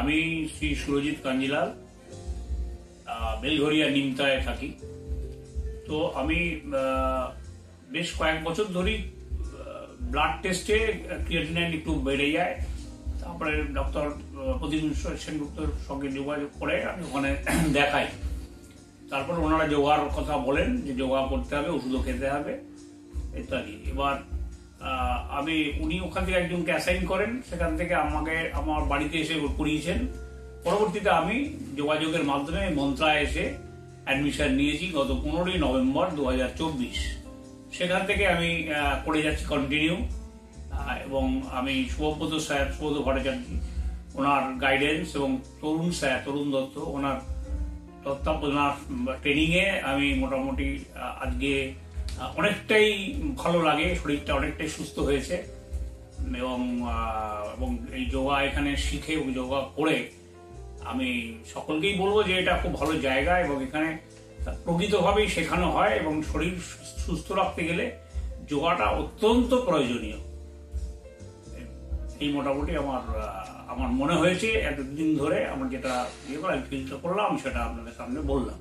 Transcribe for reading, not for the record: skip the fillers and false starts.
আমি শ্রী সুরজিৎ কাঞ্জিলাল, বেলঘরিয়া নিমতায় থাকি। তো আমি বেশ কয়েক বছর ধরেই ব্লাড টেস্টে ক্রিয়েটিনিন একটু বেড়ে যায়। তারপরে ডক্টর প্রতিদিন সেনগুপ্তর সঙ্গে যোগাযোগ করে আমি ওখানে দেখাই। তারপর ওনারা যোগার কথা বলেন যে যোগা করতে হবে, ওষুধও খেতে হবে ইত্যাদি। এবার উনি ওখান থেকে একজনকে অ্যাসাইন করেন, সেখান থেকে আমাকে আমার বাড়িতে এসে করিয়েছেন। পরবর্তীতে আমি যোগাযোগের মাধ্যমে মন্ত্রায় এসে অ্যাডমিশন নিয়েছি গত 15ই নভেম্বর 2024। সেখান থেকে আমি করে যাচ্ছি কন্টিনিউ। এবং আমি শুভব্রত ভট্টাচার্য ওনার গাইডেন্স এবং তরুণ দত্ত ওনার তত্ত্বাবধান ট্রেনিংয়ে আমি মোটামুটি আজকে অনেকটাই ভালো লাগে, শরীরটা অনেকটাই সুস্থ হয়েছে। এবং এই যোগা এখানে শিখে এবং যোগা করে আমি সকলকেই বলবো যে এটা খুব ভালো জায়গা এবং এখানে প্রকৃতভাবেই শেখানো হয় এবং শরীর সুস্থ রাখতে গেলে যোগাটা অত্যন্ত প্রয়োজনীয়। এই মোটামুটি আমার মনে হয়েছে এতদিন ধরে আমার যেটা চিন্তা করলাম সেটা আপনাদের সামনে বললাম।